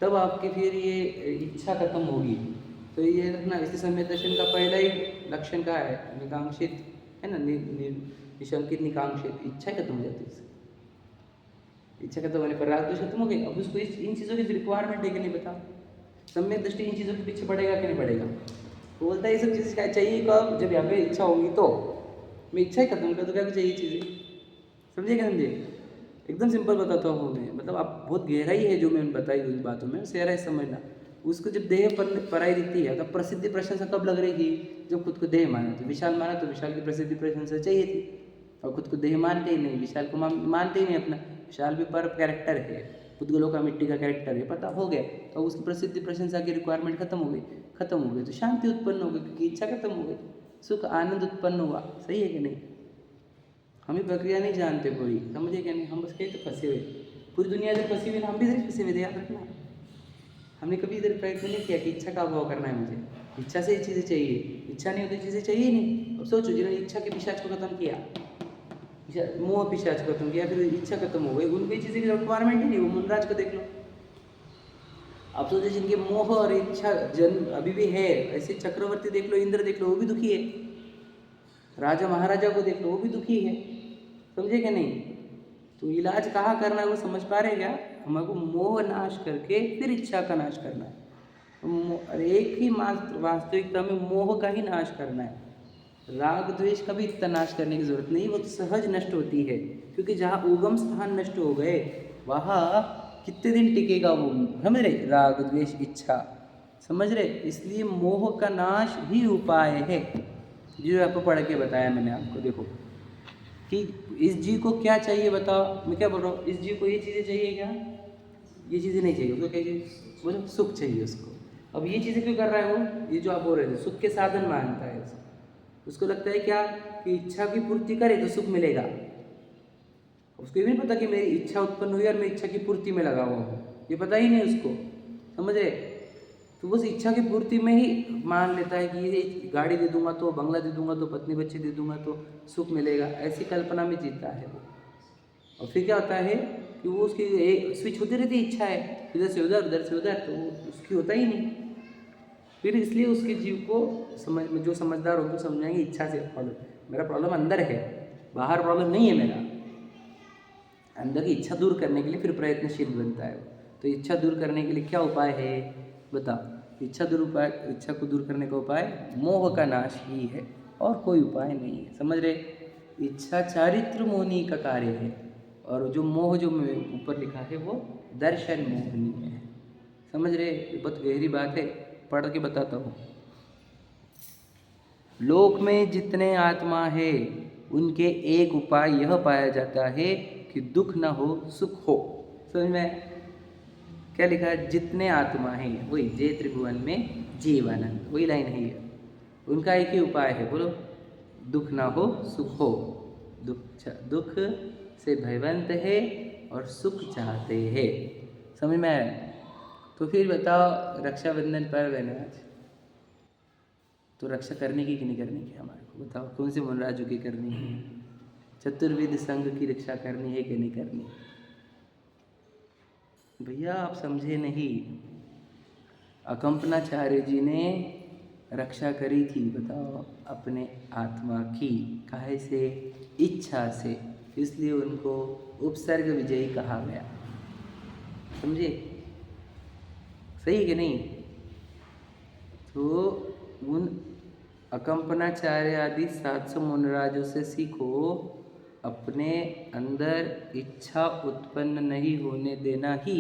तब आपकी फिर ये इच्छा खत्म होगी। तो ये रखना। इसलिए सम्यक दर्शन का पहला ही लक्षण क्या है? निकांक्षित है ना, निशंकित निकांक्षित, इच्छा खत्म हो जाती है। इच्छा खत्म होने पर राग द्वेष खत्म हो गई। अब उसको इन चीज़ों की रिक्वायरमेंट है कि नहीं बताओ? सम्यक दृष्टि इन चीज़ों के पीछे पड़ेगा कि नहीं पड़ेगा? तो बोलता है ये सब चीज़ें क्या चाहिए कब? जब यहाँ पे इच्छा होगी तो। मैं इच्छा ही खत्म कर, तो क्या चाहिए चीज़ें? समझे क्या? समझे? एकदम सिंपल बताता हूँ मैं, मतलब आप बहुत गहराई है जो मैंने बताई उस बातों में, सहरा समझना। उसको जब देह पर पराई दिखती है, तो प्रसिद्धि प्रशंसा कब लग रही थी? जब खुद को देह माना, तो विशाल माना, तो विशाल की प्रसिद्धि प्रशंसा चाहिए थी। और खुद को देह मानते ही नहीं, विशाल को मानते ही नहीं अपना। विशाल भी पर कैरेक्टर है, पुद्गलों का मिट्टी का कैरेक्टर है, पता हो गया। तो उसकी प्रसिद्धि प्रशंसा की रिक्वायरमेंट खत्म हो गई, तो शांति उत्पन्न हो गई, क्योंकि इच्छा खत्म हो गई, सुख आनंद उत्पन्न हुआ। सही है कि नहीं? हम ही प्रक्रिया नहीं जानते पूरी, समझे क्या नहीं? हम बस कहीं तो फंसे हुए, पूरी दुनिया से फंसी हुई, हम भी इधर फंसे हुए, याद रखना। हमने कभी इधर प्रयत्न नहीं किया कि इच्छा का अभाव करना है मुझे, इच्छा से ही चीज़ें चाहिए, इच्छा नहीं होती चीज़ें चाहिए ही नहीं। अब सोचो जिन्होंने इच्छा के पिशाच को खत्म किया, मोह पिशाच को खत्म किया, फिर इच्छा खत्म हो गई, उनको चीज़ें की रिक्वायरमेंट ही नहीं। वो मुनराज को देख लो। अब सोचो जिनके मोह और इच्छा जन्म अभी भी है, ऐसे चक्रवर्ती देख लो, इंद्र देख लो, वो भी दुखी है। राजा महाराजा को देख लो, वो भी दुखी है। समझे क्या नहीं? तो इलाज कहाँ करना है वो समझ पा रहे क्या? हमको मोह नाश करके फिर इच्छा का नाश करना है। और एक ही मात्र वास्तविकता में मोह का ही नाश करना है। राग द्वेष का भी इतना नाश करने की जरूरत नहीं, वो तो सहज नष्ट होती है। क्योंकि जहाँ उगम स्थान नष्ट हो गए वहाँ कितने दिन टिकेगा वो? समझ रहे? राग द्वेष इच्छा, समझ रहे? इसलिए मोह का नाश ही उपाय है, जो आपको पढ़ के बताया मैंने आपको। देखो कि इस जीव को क्या चाहिए बताओ, मैं क्या बोल रहा हूँ, इस जीव को ये चीज़ें चाहिए क्या? ये चीज़ें नहीं चाहिए उसको, क्या चाहिए? बोलो सुख चाहिए उसको। अब ये चीज़ें क्यों कर रहा है वो? ये जो आप बोल रहे थे सुख के साधन मानता है उसको लगता है क्या कि इच्छा की पूर्ति करे तो सुख मिलेगा। उसको ये नहीं पता कि मेरी इच्छा उत्पन्न हुई और मैं इच्छा की पूर्ति में लगा हुआ हूँ, ये पता ही नहीं उसको। समझ रहे? तो बस इच्छा की पूर्ति में ही मान लेता है कि ये गाड़ी दे दूंगा तो, बंगला दे दूंगा तो, पत्नी बच्चे दे दूंगा तो सुख मिलेगा, ऐसी कल्पना में जीता है वो। और फिर क्या होता है कि वो उसकी एक स्विच होती रहती है, इच्छा है इधर से उधर, तो वो उसकी होता ही नहीं। फिर इसलिए उसके जीव को समझ में, जो समझदार होंगे समझाएंगे इच्छा से प्रॉब्लम, मेरा प्रॉब्लम अंदर है, बाहर प्रॉब्लम नहीं है मेरा। अंदर की इच्छा दूर करने के लिए फिर प्रयत्नशील बनता है। तो इच्छा दूर करने के लिए क्या उपाय है बताओ? इच्छा को दूर करने का उपाय मोह का नाश ही है, और कोई उपाय नहीं है। समझ रहे? इच्छा चारित्र मोहनी का कार्य है, और जो मोह जो ऊपर लिखा है वो दर्शन मोहनी है। समझ रहे? बहुत गहरी बात है, पढ़ के बताता हूँ। लोक में जितने आत्मा है उनके एक उपाय यह पाया जाता है कि दुख न हो सुख हो। समझ में? क्या लिखा है? जितने आत्मा हैं, वही जय त्रिभुवन में जीवानंद, वही लाइन है ये। उनका एक ही उपाय है, बोलो, दुख ना हो सुख हो। दुख से भयवंत है और सुख चाहते हैं। समझ में आया? तो फिर बताओ, रक्षाबंधन पर्व है ना आज, तो रक्षा करने की कि नहीं करनी की हमारे को? बताओ कौन से वनराजों की करनी है? चतुर्वेद संघ की रक्षा करनी है कि नहीं करनी? भैया आप समझे नहीं। अकंपनाचार्य जी ने रक्षा करी थी, बताओ, अपने आत्मा की, काहे से? इच्छा से। इसलिए उनको उपसर्ग विजयी कहा गया। समझे? सही है कि नहीं? तो उन अकंपनाचार्य आदि 700 मुनराजों से सीखो, अपने अंदर इच्छा उत्पन्न नहीं होने देना ही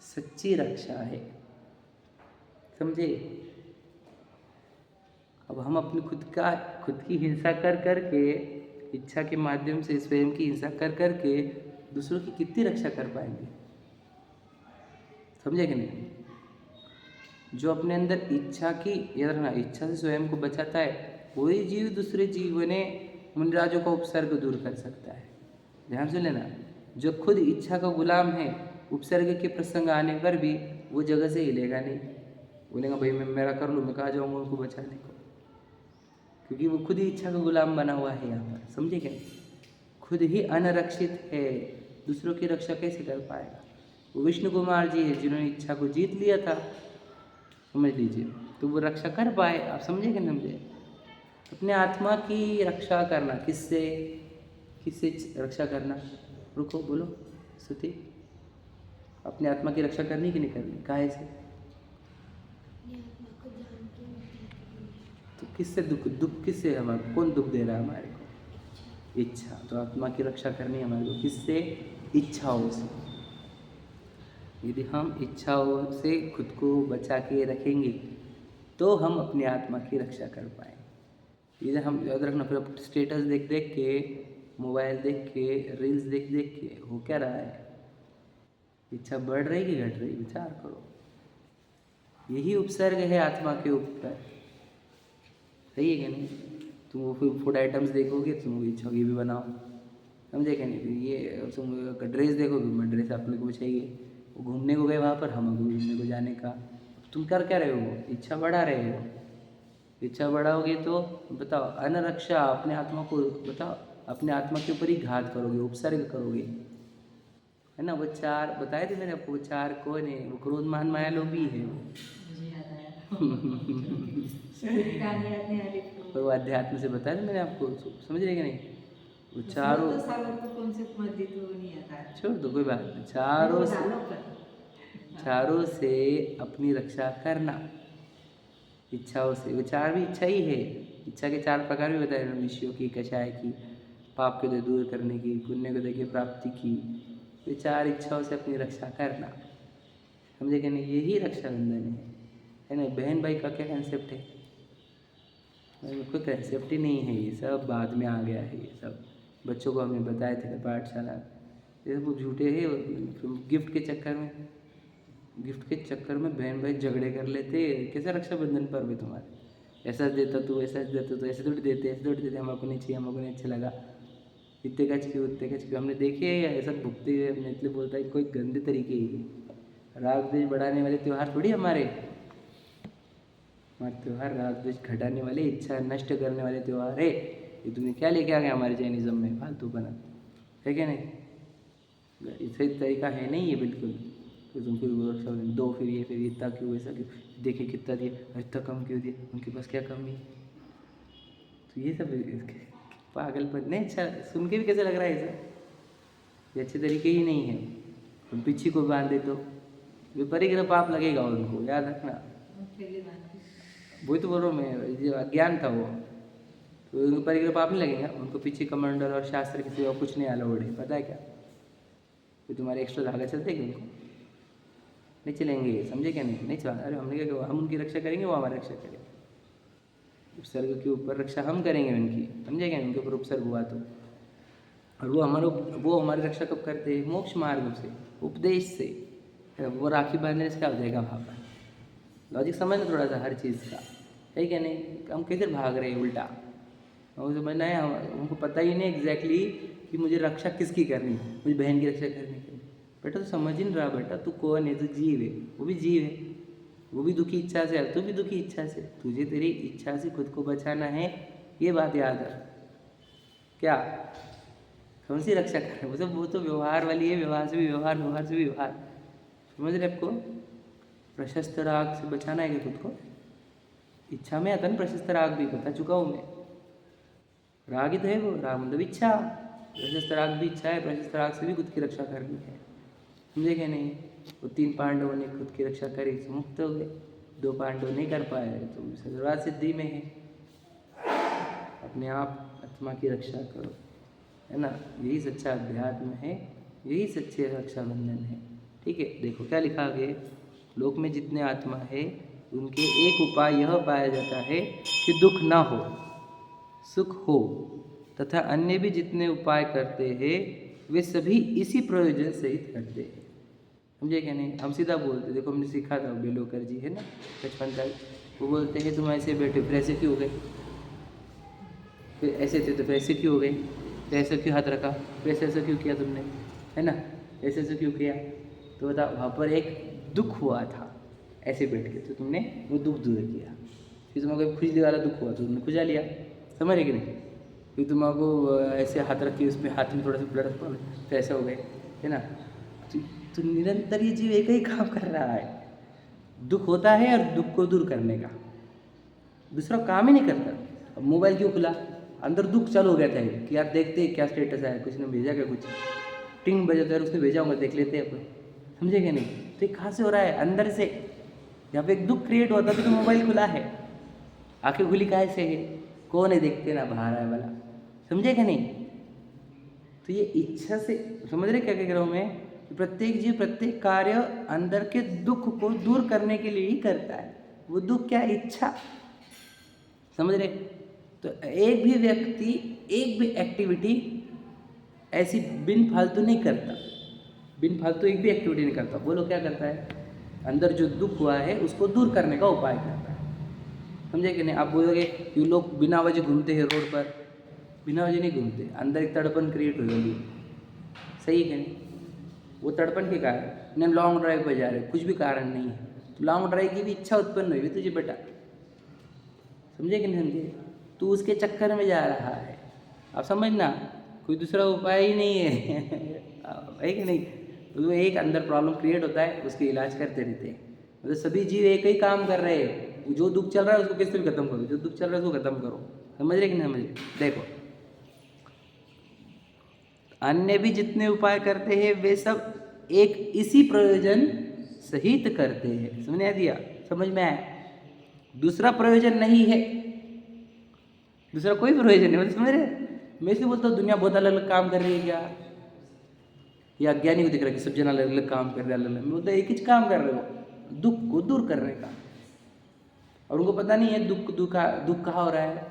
सच्ची रक्षा है। समझे? अब हम अपनी खुद की हिंसा कर के, इच्छा के माध्यम से स्वयं की हिंसा कर के दूसरों की कितनी रक्षा कर पाएंगे? समझे कि नहीं? जो अपने अंदर इच्छा की, याद रखना, इच्छा से स्वयं को बचाता है, वही जीव दूसरे जीवों ने मुनराजों का उपसर्ग दूर कर सकता है। ध्यान से लेना, जो खुद इच्छा का गुलाम है, उपसर्ग के प्रसंग आने पर भी वो जगह से हिलेगा नहीं, बोलेगा भाई मैं मेरा कर लूँ, मैं कहाँ जाऊँगा उनको बचाने को, क्योंकि वो खुद ही इच्छा का गुलाम बना हुआ है यहाँ पर। समझे क्या? खुद ही अनरक्षित है, दूसरों की रक्षा कैसे कर पाएगा? वो विष्णु कुमार जी है जिन्होंने इच्छा को जीत लिया था, समझ लीजिए, तो वो रक्षा कर पाए। आप समझे कि नहीं समझे? अपने आत्मा की रक्षा करना, किससे रक्षा करना? रुको, बोलो स्तुति। अपने आत्मा की रक्षा करनी कि नहीं करनी? काहे से? तो किससे दुख किससे? हमारे कौन दुख दे रहा है हमारे को? इच्छा। तो आत्मा की रक्षा करनी है हमारे को किससे? इच्छाओं से। यदि हम इच्छाओं से खुद को बचा के रखेंगे तो हम अपनी आत्मा की रक्षा कर पाएंगे। यदि हम, याद रखना, फिर स्टेटस देख देख के, मोबाइल देख के, रील्स देख देख के हो क्या रहा है? इच्छा बढ़ रही कि घट रही? विचार करो। यही उपसर्ग है आत्मा के ऊपर। सही है क्या नहीं? तुम वो फिर फूड आइटम्स देखोगे, तुम इच्छा की भी बनाओ। समझे क्या नहीं? फिर ये तुम ड्रेस देखोगे, मैं ड्रेस आप लोग को चाहिए, वो घूमने को गए वहाँ पर, हम घूमने को जाने का। तुम कर क्या रहे हो? इच्छा बढ़ा रहे हो। इच्छा बढ़ाओगे तो बताओ, अनरक्षा, अपने आत्मा को बताओ, अपने आत्मा के ऊपर ही घात करोगे, उपसर्ग करोगे, है ना। वो चार बताए थे मैंने आपको, वो चार कौन है? वो क्रोध मान माया लोभी है वो। मुझे याद आया। कहानी याद नहीं आ रही तो। और वो अध्यात्म से बताया था मैंने आपको, समझ रहे कि नहीं? वो चारों, तो सागर को कौन से मत दी तो नहीं आता। छोड़ दो, कोई बात नहीं। चारों से, डालो पर। चारों से अपनी रक्षा करना, इच्छाओं से। वो चार भी इच्छा ही है। इच्छा के चार प्रकार भी बताए उन्होंने, विषयों की, कषाय की, पाप को दूर करने की, पुण्य को देखिए प्राप्ति की। ये चार इच्छाओं से अपनी रक्षा करना, समझे कि नहीं? यही रक्षाबंधन है ना। बहन भाई का क्या कंसेप्ट है? कोई कंसेप्ट ही नहीं है, ये सब बाद में आ गया है। ये सब बच्चों को हमने बताए थे पाठशाला, ये सब झूठे हैं। गिफ्ट के चक्कर में, गिफ्ट के चक्कर में बहन भाई झगड़े कर लेते। कैसे रक्षाबंधन पर्व है तुम्हारे? ऐसा देता तू, ऐसा देता तो, ऐसे थोड़ी देते, ऐसे थोड़ी देते, हमको नहीं चाहिए, हमको नहीं अच्छा लगा, इतने गज क्यों, उतने गज क्यों। हमने देखे है ऐसा भुगते हुए, हमने इसलिए बोलता है कोई गंदे तरीके ही। राग द्वेष बढ़ाने वाले त्यौहार थोड़ी हमारे त्यौहार राग द्वेष घटाने वाले, इच्छा नष्ट करने वाले त्यौहार है। ये तुमने क्या लेके आ गया हमारे जैनिज्म में? फालतू बना है क्या नहीं? सही तरीका है नहीं ये बिल्कुल। तो तुम फिर रक्षाबंधन दो, फिर ये, फिर इतना क्यों, ऐसा क्यों, देखिए कितना दिया, इतना कम क्यों दिया, उनके पास क्या कमी? तो ये सब पागलपन नहीं। अच्छा सुन के भी कैसा लग रहा है ये सब? ये अच्छे तरीके ही नहीं है। तुम पीछे को बांध दे तो विपरीत पाप लगेगा उनको, याद रखना। वही तो बोल रहा हूँ मैं, जो अज्ञान था वो, तो उनको परिग्रह पाप नहीं लगेगा। उनको पीछे कमंडल और शास्त्र के सिवा कुछ नहीं अलाउड है, पता है क्या? तो तुम्हारे एक्स्ट्रा धागा चलते हैं उनको नहीं चलेंगे, समझे क्या? नहीं चला। अरे हमने क्या किया? हम उनकी रक्षा करेंगे, वो हमारी रक्षा करेंगे। उपसर्ग के ऊपर रक्षा हम करेंगे उनकी, समझे क्या? उनके ऊपर उपसर्ग हुआ तो, और वो हमारी रक्षा कब करते हैं? मोक्ष मार्ग से, उपदेश से। वो राखी बांधने से क्या हो जाएगा वहाँ पर? लॉजिक समझना थोड़ा सा हर चीज़ का, है क्या नहीं? हम किधर भाग रहे हैं उल्टा? हमको समझना है, हमको पता ही नहीं एग्जैक्टली कि मुझे रक्षा किसकी करनी है, मुझे बहन की रक्षा करनी है। बेटा तो समझ ही नहीं रहा बेटा, तू कौन है? तू जीव है, वो भी जीव है, वो भी दुखी इच्छा से है, तू भी दुखी इच्छा से। तुझे तेरी इच्छा से खुद को बचाना है, ये बात याद रख। क्या कौन सी रक्षा कर रहे? वो तो व्यवहार वाली है, व्यवहार से भी व्यवहार, व्यवहार से भी व्यवहार, समझ रहे? आपको प्रशस्त राग से बचाना है क्या खुद को? इच्छा में आता ना प्रशस्त राग, भी बता चुका हूँ मैं। राग ही तो है वो, राग मतलब इच्छा। प्रशस्त राग भी इच्छा है, प्रशस्त राग से भी खुद की रक्षा करनी है, समझे क्या नहीं? वो 3 पांडवों ने खुद की रक्षा करी, मुक्त हो गए। 2 पांडव नहीं कर पाए तो सर्वार्थ सिद्धि में है। अपने आप आत्मा की रक्षा करो, है ना। यही सच्चा अध्यात्म है, यही सच्चे रक्षाबंधन है। ठीक है, देखो क्या लिखा आगे। लोक में जितने आत्मा है उनके एक उपाय यह पाया जाता है कि दुख ना हो, सुख हो, तथा अन्य भी जितने उपाय करते हैं वे सभी इसी प्रयोजन सहित करते हैं, समझे क्या नहीं? हम सीधा बोलते, देखो हमने सीखा था, बेलोकर जी है ना, बचपन का, वो बोलते हैं तुम ऐसे बैठे फिर ऐसे क्यों हो गए, फिर ऐसे थे तो फिर ऐसे क्यों हो गए, फिर ऐसे क्यों हाथ रखा, फिर ऐसे क्यों किया तुमने, है ना, ऐसे क्यों किया? तो बताओ, वहाँ पर एक दुख हुआ था ऐसे बैठ के, तो तुमने वो दुख दूर किया। फिर तुम्हारा खुजली वाला दुख हुआ तो तुमने खुजा लिया, समझ रहे कि नहीं? फिर तुम्हारा ऐसे हाथ रख के उसमें हाथ में थोड़ा सा ब्लड तो ऐसे हो गए, है ना। तो निरंतर ये जीव एक ही काम कर रहा है, दुख होता है और दुख को दूर करने का, दूसरा काम ही नहीं करता। अब मोबाइल क्यों खुला? अंदर दुख चालू हो गया था कि यार देखते क्या स्टेटस आया, कुछ ने भेजा क्या, कुछ टिंग बजा यार उसने भेजा होगा, देख लेते हैं अपन, समझे क्या नहीं? तो ये कहाँ से हो रहा है? अंदर से। यहाँ पे एक दुख क्रिएट हुआ था तो मोबाइल खुला है, आंखें खुली काहे से है? कौन है देखते ना, बाहर आए वाला, समझे क्या नहीं? तो ये इच्छा से, समझ रहे क्या कह रहा हूँ मैं? प्रत्येक जीव प्रत्येक कार्य अंदर के दुख को दूर करने के लिए ही करता है। वो दुख क्या? इच्छा, समझ रहे? तो एक भी व्यक्ति एक भी एक्टिविटी ऐसी बिन फालतू नहीं करता, बिन फालतू एक भी एक्टिविटी नहीं करता। बोलो क्या करता है? अंदर जो दुख हुआ है उसको दूर करने का उपाय करता है, समझे कि नहीं? आप बोलोगे ये लोग बिना वजह घूमते हैं रोड पर, बिना वजह नहीं घूमते, अंदर एक तड़पन क्रिएट हो गई, सही है कि नहीं? वो तड़पन के कारण नहीं लॉन्ग ड्राइव पर जा रहे, कुछ भी कारण नहीं है, तो लॉन्ग ड्राइव की भी इच्छा उत्पन्न हुई तुझे बेटा, समझे कि नहीं समझे? तू उसके चक्कर में जा रहा है। अब समझना, कोई दूसरा उपाय ही नहीं है कि नहीं? तो एक अंदर प्रॉब्लम क्रिएट होता है, उसके इलाज करते रहते हैं। मतलब सभी जीव एक ही काम कर रहे हैं, जो दुख चल रहा है उसको कैसे भी खत्म करो, जो दुख चल रहा है उसको खत्म करो। समझ रहे कि नहीं समझ रहे? देखो, अन्य भी जितने उपाय करते हैं वे सब एक इसी प्रयोजन सहित करते हैं। समझ आ दिया? समझ में आया? दूसरा प्रयोजन नहीं है, दूसरा कोई प्रयोजन नहीं। समझ रहे? मैं इसलिए बोलता हूँ दुनिया बहुत अलग अलग काम कर रही है क्या, या अज्ञानी को दिख रहा है कि सब जन अलग अलग काम कर रहे हैं, अलग अलग। मैं बोलता एक ही काम कर रहे हो, दुख को दूर करने का। और उनको पता नहीं है दुख कहाँ हो रहा है,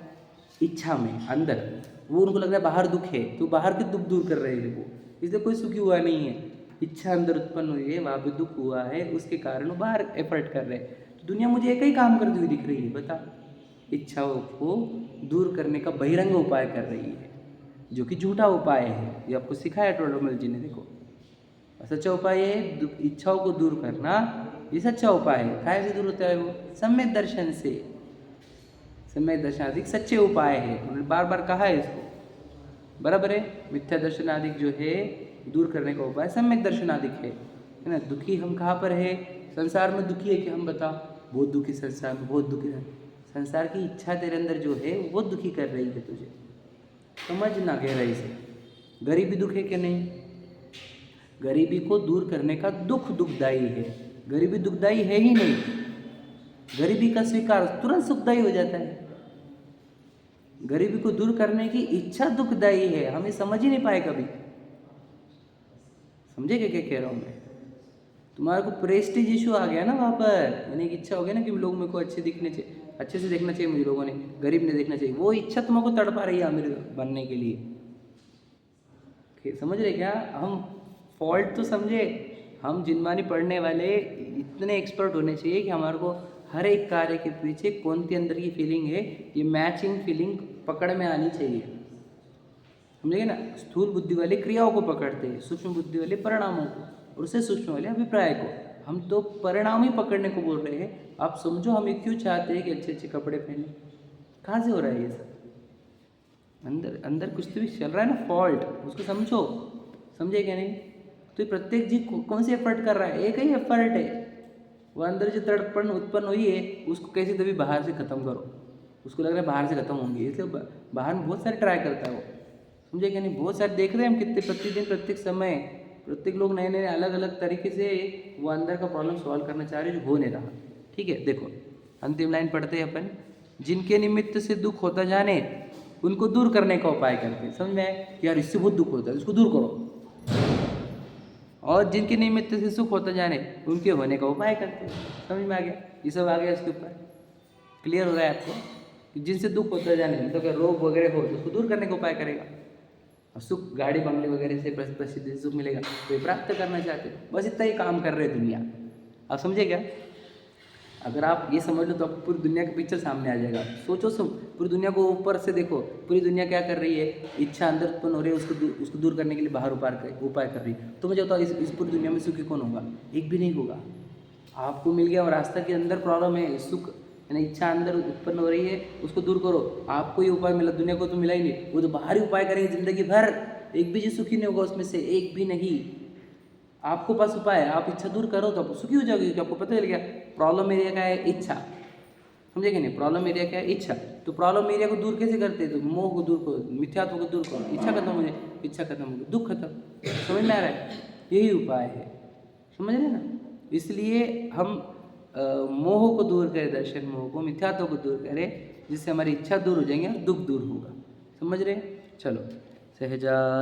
इच्छा में, अंदर। वो उनको लग रहा है बाहर दुख है, तो बाहर के दुख दूर कर रहे हैं वो, इसलिए कोई सुखी हुआ नहीं है। इच्छा अंदर उत्पन्न हुई है, वहाँ पे दुख हुआ है, उसके कारण वो बाहर एफर्ट कर रहे हैं। तो दुनिया मुझे एक ही काम करती हुई दिख रही है, बता, इच्छाओं को दूर करने का बहिरंग उपाय कर रही है, जो कि झूठा उपाय है। ये आपको सिखाया टोडरमल जी ने। देखो, सच्चा उपाय है इच्छाओं को दूर करना, ये सच्चा उपाय है। काहे से दूर होता है वो? सम्यक दर्शन से। सम्यक दर्शन आदि सच्चे उपाय है, उन्होंने बार बार कहा है इसको, बराबर है। मिथ्या दर्शन आदि जो है दूर करने का उपाय सम्यक दर्शन आदि है ना। दुखी हम कहाँ पर है? संसार में दुखी है कि हम बता, बहुत दुखी संसार में, बहुत दुखी। संसार की इच्छा तेरे अंदर जो है वो दुखी कर रही है तुझे, समझना गहराई से। गरीबी दुख है कि नहीं? गरीबी को दूर करने का दुख दुखदाई है, गरीबी दुखदाई है ही नहीं। गरीबी का स्वीकार तुरंत सुखदाई हो जाता है, गरीबी को दूर करने की इच्छा दुखदाई है, हमें समझ ही नहीं पाए कभी। समझे क्या कह रहा हूँ मैं? तुम्हारे को प्रेस्टीज इशू आ गया ना वहाँ पर, यानी एक इच्छा हो गया ना कि लोग मेरे को अच्छे दिखने चाहिए, अच्छे से देखना चाहिए मुझे, लोगों ने गरीब ने देखना चाहिए। वो इच्छा तुम्हारे को तड़पा रही है अमीर बनने के लिए। समझ रहे क्या? हम फॉल्ट तो समझे, हम जिनमानी पढ़ने वाले इतने एक्सपर्ट होने चाहिए कि हमारे को हर एक कार्य के पीछे कौन सी अंदर की फीलिंग है, ये मैचिंग फीलिंग पकड़ में आनी चाहिए। समझेंगे ना? स्थूल बुद्धि वाले क्रियाओं को पकड़ते हैं, सूक्ष्म बुद्धि वाले परिणामों को, और उससे सूक्ष्म वाले अभिप्राय को। हम तो परिणाम ही पकड़ने को बोल रहे हैं। आप समझो हम ये क्यों चाहते हैं कि अच्छे अच्छे कपड़े पहने, कहाँ से हो रहा है ये सब? अंदर अंदर कुछ तो भी चल रहा है ना, फॉल्ट, उसको समझो। समझे क्या नहीं? तो प्रत्येक जीव कौन सी एफर्ट कर रहा है? एक ही एफर्ट है। वो अंदर जो तड़पन उत्पन्न हुई है उसको कैसे तभी बाहर से खत्म करो। उसको लग रहा है बाहर से खत्म होंगी, इसलिए बाहर में बहुत सारे ट्राई करता है वो। समझे क्या नहीं? बहुत सारे देख रहे हैं हम कितने, प्रतिदिन प्रत्येक समय प्रत्येक लोग नए नए अलग अलग तरीके से वो अंदर का प्रॉब्लम सॉल्व करना चाह रहे, जो हो नहीं रहा। ठीक है, देखो अंतिम लाइन पढ़ते हैं अपन। जिनके निमित्त से दुख होता जाने उनको दूर करने का उपाय करते हैं। समझ में आए कि यार इससे बहुत दुख होता है, इसको दूर करो। और जिनके निमित्त से सुख होता जाने उनके होने का उपाय करते हैं। समझ में आ गया? ये सब आ गया इसके ऊपर, क्लियर हो रहा है आपको कि जिनसे दुख होता जाने, मतलब अगर रोग वगैरह हो तो उसको दूर करने का उपाय करेगा। और सुख गाड़ी बंगले वगैरह से प्रसिद्ध से सुख मिलेगा तो ये प्राप्त करना चाहते हो, बस इतना ही काम कर रहे हैं दुनिया। आप समझे क्या? अगर आप ये समझ लो तो आपको पूरी दुनिया का पिक्चर सामने आ जाएगा। सोचो पूरी दुनिया को ऊपर से देखो, पूरी दुनिया क्या कर रही है? इच्छा अंदर उत्पन्न हो रही है, उसको दूर करने के लिए बाहर उपाय कर रही है। तो मुझे बताओ इस पूरी दुनिया में सुखी कौन होगा? एक भी नहीं होगा। आपको मिल गया और रास्ता के अंदर प्रॉब्लम है, सुख यानी इच्छा अंदर उत्पन्न हो रही है, उसको दूर करो। आपको ये उपाय मिला, दुनिया को तो मिला ही नहीं। वो तो बाहरी उपाय करेंगे जिंदगी भर, एक भी जो सुखी नहीं होगा उसमें से, एक भी नहीं। आपको पास उपाय है, आप इच्छा दूर करो तो आप सुखी हो जाओगे, क्योंकि आपको पता चल गया प्रॉब्लम एरिया क्या है, इच्छा। समझे कि नहीं? प्रॉब्लम एरिया क्या है? इच्छा। तो प्रॉब्लम एरिया को दूर कैसे करते हैं? तो मोह को दूर करो, मिथ्यात्व को दूर करो, इच्छा खत्म हो जाए, इच्छा खत्म हो गई, दुख खत्म। समझ में आ रहा है? यही उपाय है, समझ रहे ना? इसलिए हम मोह को दूर करें, दर्शन मोह को, मिथ्यात्व को दूर करें, जिससे हमारी इच्छा दूर हो जाएंगे और दुख दूर होगा। समझ रहे? चलो सहजा